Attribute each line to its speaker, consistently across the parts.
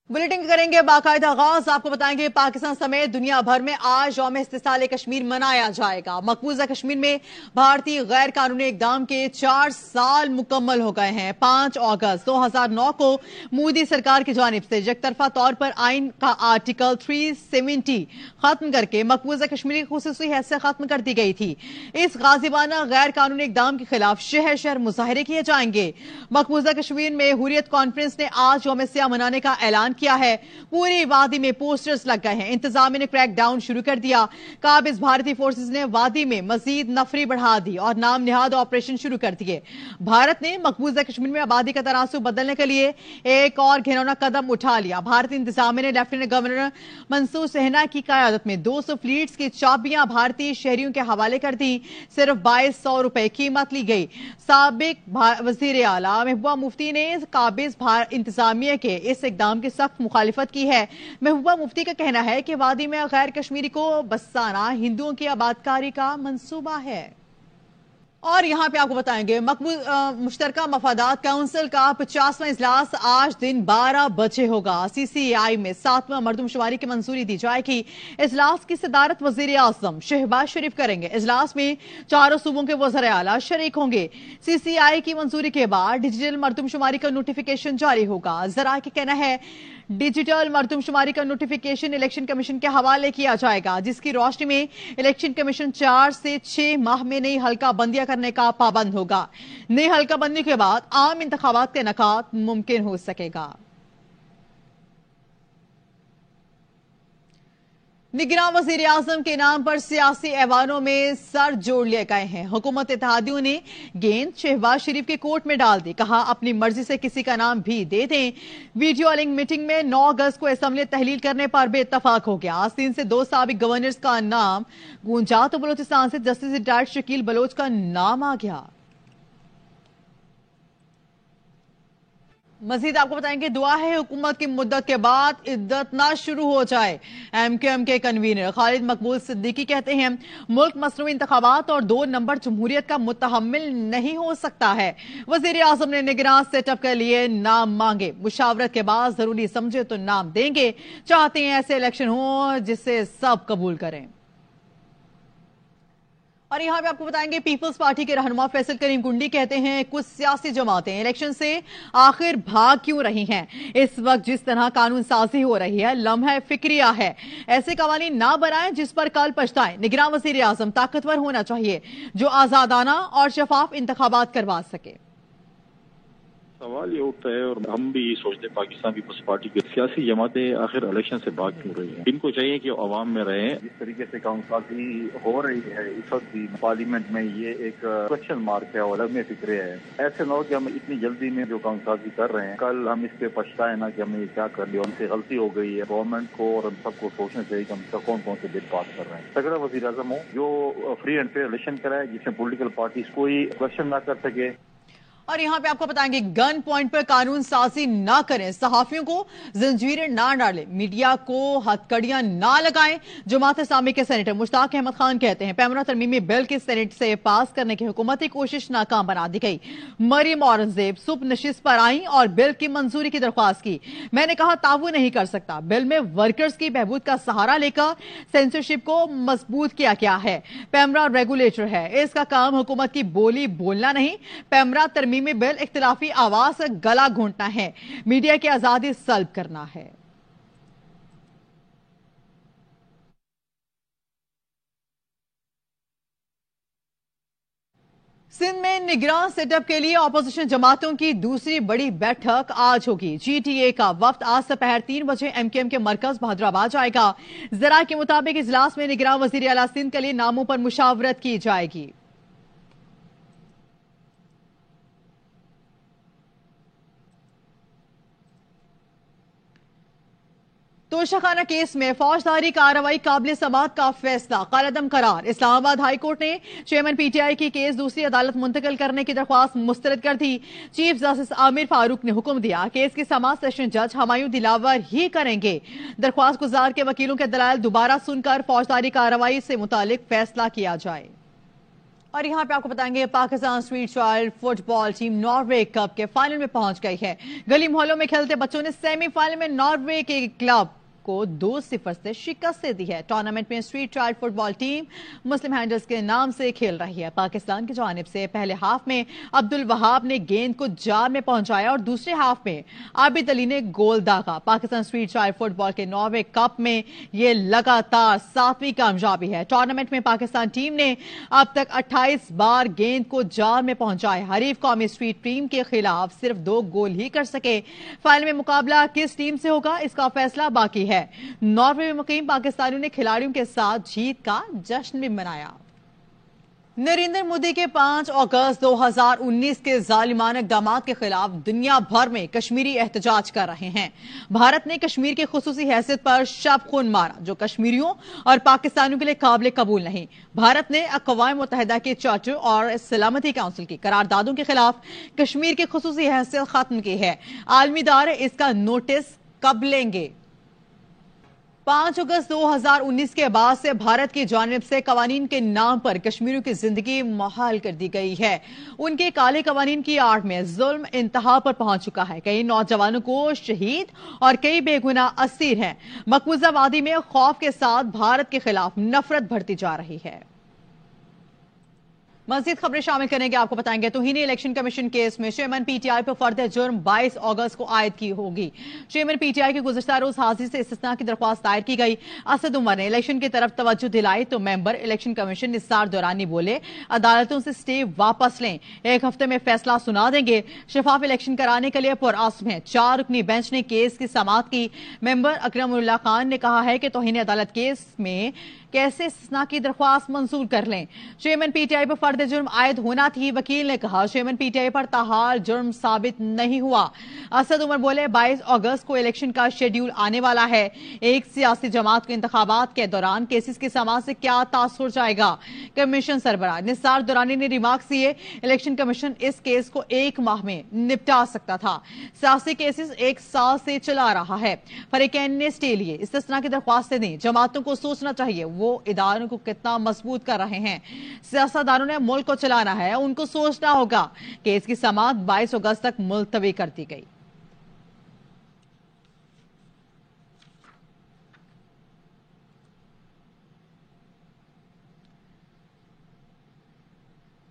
Speaker 1: Bulletin करेंगे बाकायदा आगाज। आपको बताएंगे पाकिस्तान समेत दुनिया भर में आज यौम इस्तिसाल कश्मीर मनाया जाएगा। मकबूजा कश्मीर में भारतीय गैर कानूनी इकदाम के 4 साल मुकम्मल हो गए हैं। 5 अगस्त 2009 को मोदी सरकार की जानिब से यकतरफा तौर पर आइन का आर्टिकल 370 खत्म करके मकबूजा कश्मीर की खुसूसी हैसियत खत्म कर दी गई थी। इस गाजिबाना गैर कानूनी इकदाम के खिलाफ शहर शहर मुजाहरे किए जाएंगे। मकबूजा कश्मीर में हुर्रियत कॉन्फ्रेंस ने आज यौम सियाह मनाने का ऐलान किया है। पूरी वादी में पोस्टर्स लग गए हैं। इंतजामिया ने क्रैक डाउन शुरू कर दिया। काबिज भारतीय फोर्सेस ने वादी में मजीद नफरी बढ़ा दी और नाम निहाद ऑपरेशन शुरू कर दिए। भारत ने मकबूजा कश्मीर में आबादी का तनासुब बदलने के लिए एक और घिनौना कदम उठा लिया। भारतीय इंतजामिया ने लेफ्टिनेंट गवर्नर मंसूर सिन्हा की क़यादत में 200 फ्लीट्स की चाबियां भारतीय शहरियों के हवाले कर दी। सिर्फ 2200 रुपए कीमत ली गई। साबिक वजीर आला महबूबा मुफ्ती ने काबिज इंतजामिया के इस इकदाम की सख्त मुखालिफत की है। महबूबा मुफ्ती का कहना है कि वादी में गैर कश्मीरी को बसाना हिंदुओं की आबादकारी का मंसूबा है। और यहां पे आपको बताएंगे मुश्तरका मफादात काउंसिल का 50वां इजलास आज दिन 12 बजे होगा। CCI में 7वां मर्दमशुमारी की मंजूरी दी जाएगी। इजलास की सदारत वजीर आजम शहबाज शरीफ करेंगे। इजलास में चारों सूबों के वज़ीर आला शरीक होंगे। CCI की मंजूरी के बाद डिजिटल मर्दमशुमारी का नोटिफिकेशन जारी होगा। जरा के कहना है डिजिटल मर्दमशुमारी का नोटिफिकेशन इलेक्शन कमीशन के हवाले किया जाएगा, जिसकी रोशनी में इलेक्शन कमीशन 4 से 6 माह में नई हल्का बंदियां करने का पाबंद होगा। नई हल्का बंदी के बाद आम इंतखाबात का इनेकाद मुमकिन हो सकेगा। निगरान वजीर आजम के नाम पर सियासी ऐवानों में सर जोड़ लिए गए हैं। हुकूमत इत्तेहादियों ने गेंद शहबाज शरीफ के कोर्ट में डाल दी। कहा अपनी मर्जी से किसी का नाम भी दे दें। वीडियो लिंक मीटिंग में 9 अगस्त को असम्बली तहलील करने पर भी इत्तफाक हो गया। आस्तीन से 2 साबिक गवर्नर्स का नाम गूंजा तो बलोचिस्तान से जस्टिस रिटायर्ड शकील बलोच का नाम आ गया। मजीद आपको बताएंगे दुआ है हुकूमत की मुद्दत के बाद इद्दत ना शुरू हो जाए। MQM के कन्वीनर खालिद मकबूल सिद्दीकी कहते हैं मुल्क मसनूई इंतखाबात और 2 नंबर जमहूरियत का मुतहम्मिल नहीं हो सकता है। वजीर आजम ने निगरान सेटअप के लिए नाम मांगे। मुशावरत के बाद जरूरी समझे तो नाम देंगे। चाहते हैं ऐसे इलेक्शन हो जिसे सब कबूल करें। और यहां पे आपको बताएंगे पीपल्स पार्टी के रहनुमा फैसल करीम गुंडी कहते हैं कुछ सियासी जमातें इलेक्शन से आखिर भाग क्यों रही हैं। इस वक्त जिस तरह कानून साजी हो रही है लम्हा फिक्रिया है। ऐसे कवानीन ना बनाएं जिस पर कल पछताएं। निगरान वजीर आजम ताकतवर होना चाहिए जो आजादाना और शफाफ इंतखाबात करवा सके।
Speaker 2: सवाल ये उठता है और हम भी सोचते हैं पाकिस्तान पीपल्स पार्टी की सियासी जमातें आखिर इलेक्शन से भाग क्यों रही हैं। इनको चाहिए कि आवाम में रहें।
Speaker 3: जिस तरीके से काउंसलाजी हो रही है इस वक्त भी पार्लियामेंट में ये एक क्वेश्चन मार्क है और अलग में फिक्रे है। ऐसे न हो कि हम इतनी जल्दी में जो काउंसलाजी कर रहे हैं कल हम इस पे पछताए ना कि हमने ये क्या कर लिया। हमसे गलती हो गई है। गवर्नमेंट को और हम सबको सोचना चाहिए कि हम कौन कौन से बिल पास कर रहे हैं। तगड़ा वजीर आजम हो जो फ्री एंड फेयर इलेक्शन कराए जिसमें पोलिटिकल पार्टीज कोई क्वेश्चन ना कर सके।
Speaker 1: और यहां पे आपको बताएंगे गन पॉइंट पर कानून साजी ना करें, सहाफियों को जंजीरें ना डालें, मीडिया को हथकड़ियां ना लगाएं। जमात इस्लामी के सेनेटर मुश्ताक अहमद खान कहते हैं पैमरा तरमीमी बिल के सेनेट से पास करने की हुकूमती कोशिश नाकाम बना दी गई। मरियम औरंगजेब सुब नशिस्त पर आई और बिल की मंजूरी की दरख्वास्त की। मैंने कहा ताबू नहीं कर सकता। बिल में वर्कर्स की बहबूद का सहारा लेकर सेंसरशिप को मजबूत किया गया है। पैमरा रेगुलेटर है, इसका काम हुकूमत की बोली बोलना नहीं। पैमरा तरमीमी में बिल इख्तिलाफी आवाज से गला घोंटना है, मीडिया की आजादी सल्ब करना है। सिंध में निगरान सेटअप के लिए अपोजिशन जमातों की दूसरी बड़ी बैठक आज होगी। GTA का वफ्द आज दोपहर 3 बजे MQM के मरकज बहादुराबाद जाएगा। जरा के मुताबिक इजलास में निगरान वजीर आला सिंध के लिए नामों पर मुशावरत की जाएगी। तोशाखाना केस में फौजदारी कार्रवाई काबिल समाअत का फैसला कलअदम करार। इस्लामाबाद हाई कोर्ट ने चेयरमैन PTI की केस दूसरी अदालत मुंतकिल करने की दरख्वास्त मुस्तरद कर दी। चीफ जस्टिस आमिर फारूक ने हुक्म दिया केस की समाअत सेशन जज हमायूं दिलावर ही करेंगे। दरख्वास्त गुजार के वकीलों के दलाइल दोबारा सुनकर फौजदारी कार्रवाई से मुतालिक फैसला किया जाए। और यहाँ पे आपको बताएंगे Pakistan street child football team Norway cup के फाइनल में पहुंच गई है। गली मोहल्लों में खेलते बच्चों ने सेमीफाइनल में नॉर्वे के क्लब को 2-0 से शिकस्त दी है। टूर्नामेंट में स्ट्रीट चाइल्ड फुटबॉल टीम मुस्लिम हैंडल्स के नाम से खेल रही है। पाकिस्तान की जानिब से पहले हाफ में अब्दुल वहाब ने गेंद को जाल में पहुंचाया और दूसरे हाफ में आबिद अली ने गोल दागा। पाकिस्तान स्ट्रीट चाइल्ड फुटबॉल के नॉर्वे कप में यह लगातार 7वीं कामयाबी है। टूर्नामेंट में पाकिस्तान टीम ने अब तक 28 बार गेंद को जाल में पहुंचाया। हरीफ कौमी स्ट्रीट टीम के खिलाफ सिर्फ 2 गोल ही कर सके। फाइनल में मुकाबला किस टीम से होगा, इसका फैसला बाकी है। नॉर्वे में मुकीम पाकिस्तानियों ने खिलाड़ियों के साथ जीत का जश्न भी मनाया। नरेंद्र मोदी के 5 अगस्त 2019 के जालिमाना इक़दामात के खिलाफ दुनिया भर में कश्मीरी एहतजाज कर रहे हैं। भारत ने कश्मीर की खुसूसी हैसियत पर शब खून मारा, जो कश्मीरियों और पाकिस्तानियों के लिए काबिल कबूल नहीं। भारत ने अक़वाम मुत्तहिदा के चार्टर और सलामती काउंसिल की करारदादों के खिलाफ कश्मीर की खुसूसी हैसियत खत्म की है। आलमी इदारे इसका नोटिस कब लेंगे? 5 अगस्त 2019 के बाद से भारत की जानिब से कवानीन के नाम पर कश्मीरियों की जिंदगी मुहाल कर दी गई है। उनके काले कवानीन की आड़ में जुल्म इंतहा पर पहुंच चुका है। कई नौजवानों को शहीद और कई बेगुनाह असीर हैं। मकबूजा वादी में खौफ के साथ भारत के खिलाफ नफरत बढ़ती जा रही है। मजीद खबरें शामिल करेंगे, आपको बताएंगे तौहीनी इलेक्शन कमीशन केस में चेयरमैन पीटीआई पर फर्द जुर्म 22 अगस्त को आयद की होगी। चेयरमैन पीटीआई की गुज़श्ता रोज हाजिरी से इस्तिस्ना की दरख्वास्त दायर की गई। असद उमर ने इलेक्शन की तरफ तवज्जो दिलाई तो मेंबर इलेक्शन कमीशन निसार दौरानी बोले अदालतों से स्टे वापस लें, 1 हफ्ते में फैसला सुना देंगे। शफाफ इलेक्शन कराने के लिए पुरअज़्म है। 4 रुकनी बेंच ने केस की समाअत की। मेंबर अकरमुल्लाह खान ने कहा है कि तौहीन अदालत केस में कैसे इस्तिस्ना की दरख्वास्त मंजूर कर लें। चेयरमैन पीटीआई पर फर्द जुर्म आयद होना थी। वकील ने कहा चेयरमैन पीटीआई पर ताहाल जुर्म साबित नहीं हुआ। असद उमर बोले 22 अगस्त को इलेक्शन का शेड्यूल आने वाला है। एक सियासी जमात को इंतखाबात के दौरान केसेस की समाअत से क्या तासुर जाएगा। कमीशन सरबराह निसार दुरानी ने रिमार्क्स दिए इलेक्शन कमीशन इस केस को 1 माह में निपटा सकता था। सियासी केसेस 1 साल से चला रहा है। फरीकैन ने स्टे लिए इस्तिस्ना की दरख्वास्तें दी। जमातों को सोचना चाहिए वो इदारों को कितना मजबूत कर रहे हैं। सियासतदानों ने मुल्क को चलाना है, उनको सोचना होगा। केस की समाअत 22 अगस्त तक मुलतवी कर दी गई।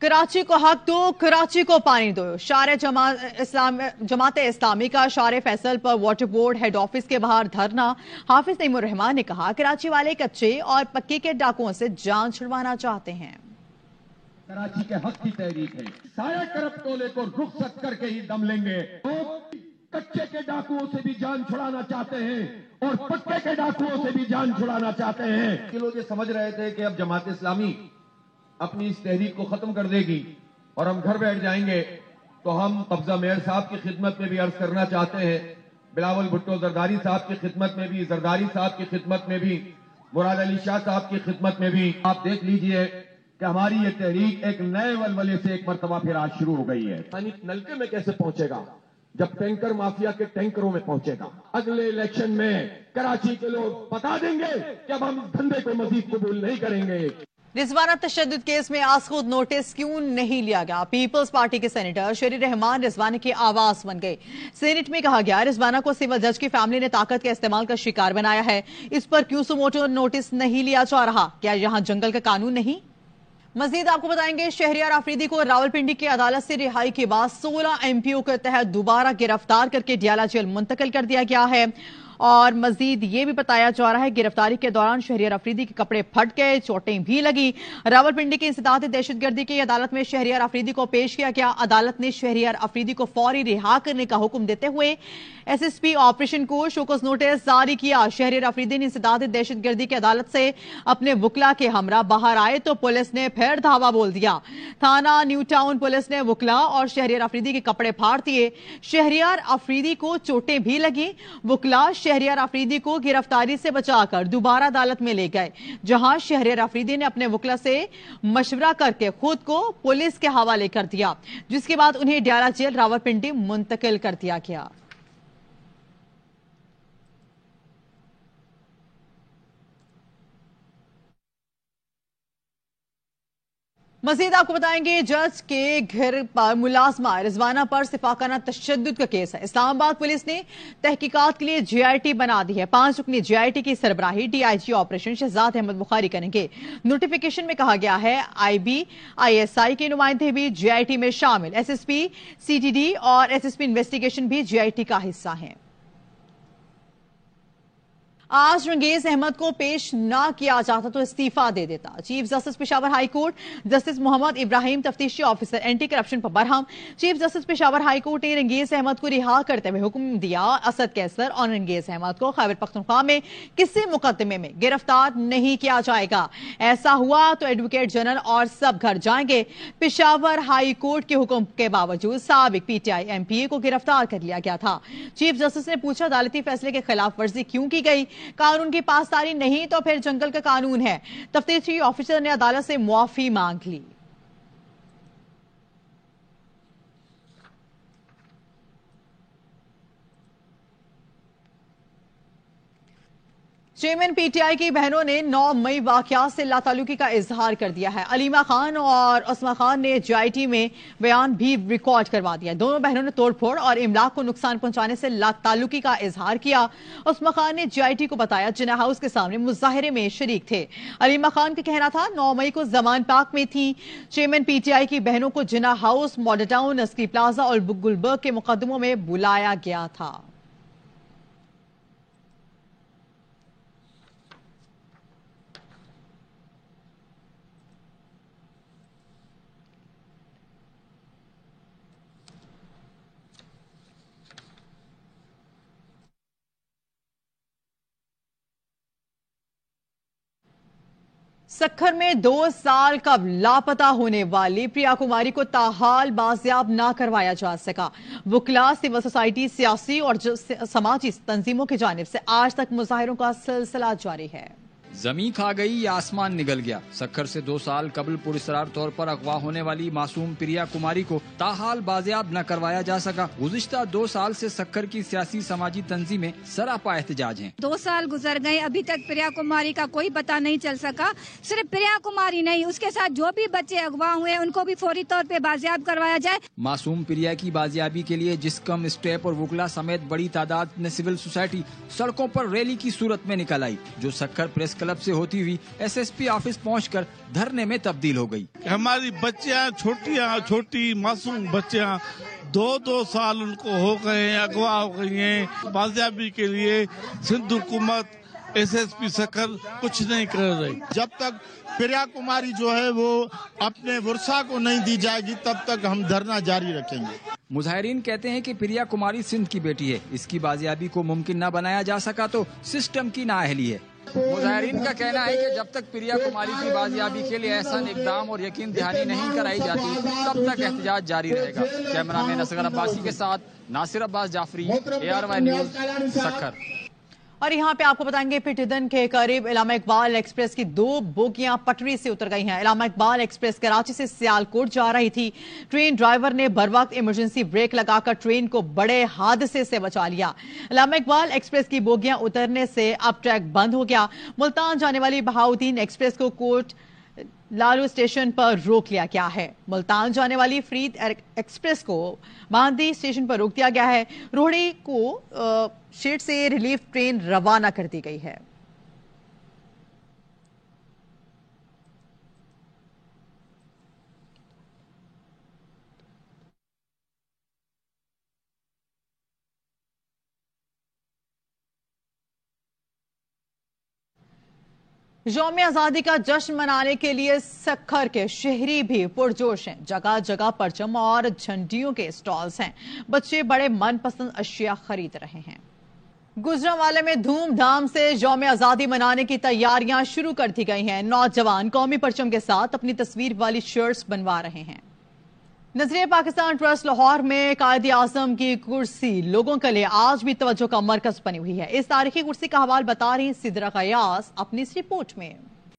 Speaker 1: कराची को हक दो, कराची को पानी दो। जमात इस्लामी का शार फैसल पर वाटर बोर्ड हेड ऑफिस के बाहर धरना। हाफिज तैमूर रहमान ने कहा कराची वाले कच्चे और पक्के के डाकुओं से जान छुड़वाना चाहते हैं।
Speaker 4: कराची के हक की तहरीक है। सारे करप टोले को रुखसत करके ही दम लेंगे। तो कच्चे के डाकुओं से भी जान छुड़ाना चाहते हैं और पक्के के डाकुओं से भी जान छुड़ाना चाहते हैं। कि लोग ये समझ रहे थे कि अब जमात इस्लामी अपनी इस तहरीक को खत्म कर देगी और हम घर बैठ जाएंगे, तो हम कब्जा मेयर साहब की खिदमत में भी अर्ज करना चाहते हैं, बिलावल भुट्टो जरदारी साहब की खिदमत में भी, जरदारी साहब की खिदमत में भी, मुराद अली शाह साहब की खिदमत में भी, आप देख लीजिए कि हमारी ये तहरीक एक नए वलवले से एक मरतबा फिर आज शुरू हो गई है। पानी नलके में कैसे पहुंचेगा जब टैंकर माफिया के टैंकरों में पहुंचेगा। अगले इलेक्शन में कराची के लोग बता देंगे कि अब हम इस धंधे को मजीद कबूल नहीं करेंगे।
Speaker 1: रिजवाना तशद्दुद केस में आज खुद नोटिस क्यों नहीं लिया गया? पीपल्स पार्टी के सेनेटर शरीर रहमान रिजवाना की आवाज बन गए। सेनेट में कहा गया रिजवाना को सिविल जज की फैमिली ने ताकत के इस्तेमाल का शिकार बनाया है। इस पर क्यों सुमोटो नोटिस नहीं लिया जा रहा? क्या यहाँ जंगल का कानून नहीं? मजीद आपको बताएंगे शहरियार आफरीदी को रावलपिंडी की अदालत से रिहाई के बाद 16 एमपीओ के तहत दोबारा गिरफ्तार करके डियाला जेल मुंतकिल कर दिया गया है। और मजीद ये भी बताया जा रहा है गिरफ्तारी के दौरान शहरियार अफरीदी के कपड़े फट गए, चोटें भी लगी। रावलपिंडी की इंसदाद दहशतगर्दी की अदालत में शहरियार अफरीदी को पेश किया गया। अदालत ने शहरियार अफरीदी को फौरी रिहा करने का हुक्म देते हुए एसएसपी ऑपरेशन को शोकस नोटिस जारी किया। शहरियार अफरीदी ने इंसदाद दहशतगर्दी की अदालत से अपने वकला के हमरा बाहर आए तो पुलिस ने फिर धावा बोल दिया। थाना न्यू टाउन पुलिस ने वकला और शहरियार अफरीदी के कपड़े फाड़ दिए। शहरियार अफरीदी को चोटें भी लगी। वकला शहरियार अफरीदी को गिरफ्तारी से बचाकर दोबारा अदालत में ले गए, जहां शहरियार अफरीदी ने अपने वकला से मशवरा करके खुद को पुलिस के हवाले कर दिया, जिसके बाद उन्हें डियाला जेल रावलपिंडी मुंतकिल कर दिया गया। मजीद आपको बताएंगे, जज के घर पर मुलाजमा रिजवाना पर सिफाकाना तशद्दुद का केस है। इस्लामाबाद पुलिस ने तहकीकात के लिए GIT बना दी है। 5 रुकनी GIT की सरबराही DIG ऑपरेशन शहजाद अहमद बुखारी करेंगे। नोटिफिकेशन में कहा गया है IB ISI के नुमाइंदे भी GIT में शामिल। SSP CTD और SSP इन्वेस्टिगेशन भी GIT का हिस्सा हैं। आज रंगेज अहमद को पेश ना किया जाता तो इस्तीफा दे देता। Chief justice Peshawar high court justice Mohammad Ibrahim तफ्तीशी ऑफिसर एंटी करप्शन पर बरहम। Chief justice Peshawar high court ने रंगेज अहमद को रिहा करते हुए हुक्म दिया, असद कैसर और रंगेज अहमद को खैबर पख्तूनख्वा में किसी मुकदमे में गिरफ्तार नहीं किया जाएगा। ऐसा हुआ तो एडवोकेट जनरल और सब घर जाएंगे। पेशावर हाई कोर्ट के हुक्म के बावजूद साबिक PTI MPA को गिरफ्तार कर लिया गया था। चीफ जस्टिस ने पूछा, अदालती फैसले के खिलाफ वर्जी क्यों की गई? कानून की पासदारी नहीं तो फिर जंगल का कानून है। तफ्तीशी ऑफिसर ने अदालत से मुआफी मांग ली। चेयरमैन PTI की बहनों ने 9 मई वाकयात से लाताल्लुकी का इजहार कर दिया है। अलीमा खान और उस्मा खान ने GIT में बयान भी रिकॉर्ड करवा दिया। दोनों बहनों ने तोड़फोड़ और इमलाक को नुकसान पहुंचाने से लाताल्लुकी का इजहार किया। उस्मा खान ने GIT को बताया जिन्ना हाउस के सामने मुजाहिरे में शरीक थे। अलीमा खान का कहना था 9 मई को जमान पार्क में थी। चेयरमैन PTI की बहनों को Jinnah house, model town, Askari plaza और गुलबर्ग के मुकदमों में बुलाया गया था। सक्खर में 2 साल कब लापता होने वाली प्रिया कुमारी को ताहाल बाजियाब ना करवाया जा सका। वुकला, सिविल सोसाइटी, सियासी और समाजी तंजीमों की जानिब से आज तक मुजाहिरों का सिलसिला जारी है।
Speaker 5: जमीन खा गई या आसमान निगल गया। सक्खर से 2 साल कबल पुरस्रार तौर पर अगवा होने वाली मासूम प्रिया कुमारी को ताहाल बाजियाब न करवाया जा सका। गुज़िश्ता 2 साल से सक्खर की सियासी समाजी तंजीमें सरापा एहतजाज हैं।
Speaker 6: 2 साल गुजर गए, अभी तक प्रिया कुमारी का कोई पता नहीं चल सका। सिर्फ प्रिया कुमारी नहीं, उसके साथ जो भी बच्चे अगवा हुए उनको भी फौरी तौर पे बाजियाब करवाया जाए।
Speaker 5: मासूम प्रिया की बाजियाबी के लिए जिस्कम, स्टेप और वुकला समेत बड़ी तादाद में सिविल सोसाइटी सड़कों पर रैली की सूरत में निकल आई, जो सक्खर प्रेस क्लब से होती हुई SSP ऑफिस पहुंचकर धरने में तब्दील हो गई।
Speaker 7: हमारी बच्चियां छोटी मासूम बच्चियां 2-2 साल उनको हो गए, अगवा हो गई हैं। बाजियाबी के लिए सिंध हुकूमत, SSP सक्खर कुछ नहीं कर रही।
Speaker 8: जब तक प्रिया कुमारी जो है वो अपने वर्षा को नहीं दी जाएगी तब तक हम धरना जारी रखेंगे।
Speaker 5: मुजाहिरीन कहते हैं कि प्रिया कुमारी सिंध की बेटी है, इसकी बाजियाबी को मुमकिन न बनाया जा सका तो सिस्टम की नाअहली है। मुजाहिरीन का कहना है कि जब तक प्रिया कुमारी की बाजियाबी के लिए एहसान इकदाम और यकीन दहानी नहीं कराई जाती तब तक एहतजाज जारी रहेगा। कैमरामैन असगर अब्बासी के साथ नासिर अब्बास जाफरी, ARY न्यूज़, सक्खर।
Speaker 1: और यहाँ पे आपको बताएंगे पिटदन के करीब इलामा इकबाल एक्सप्रेस की 2 बोगियां पटरी से उतर गई हैं। इलामा इकबाल एक्सप्रेस कराची से सियालकोट जा रही थी। ट्रेन ड्राइवर ने बर वक्त इमरजेंसी ब्रेक लगाकर ट्रेन को बड़े हादसे से बचा लिया। इलामा इकबाल एक्सप्रेस की बोगियां उतरने से अब ट्रैक बंद हो गया। मुल्तान जाने वाली बहाउद्दीन एक्सप्रेस को कोट लालू स्टेशन पर रोक लिया गया है। मुल्तान जाने वाली फरीद एक्सप्रेस को बांदी स्टेशन पर रोक दिया गया है। रोहड़ी को शेड से रिलीफ ट्रेन रवाना कर दी गई है। यौम आजादी का जश्न मनाने के लिए सक्खर के शहरी भी पुरजोश हैं। जगह जगह परचम और झंडियों के स्टॉल्स हैं। बच्चे बड़े मनपसंद अशिया खरीद रहे हैं। गुजरांवाले में धूमधाम से यौम आजादी मनाने की तैयारियां शुरू कर दी गई हैं। नौजवान कौमी परचम के साथ अपनी तस्वीर वाली शर्ट्स बनवा रहे हैं। नजरिए पाकिस्तान ट्रस्ट लाहौर में कायदे आजम की कुर्सी लोगों के लिए आज भी तवज्जो का मरकज बनी हुई है। इस तारीखी कुर्सी का हवाला बता रही सिद्रा कयास अपनी इस रिपोर्ट में।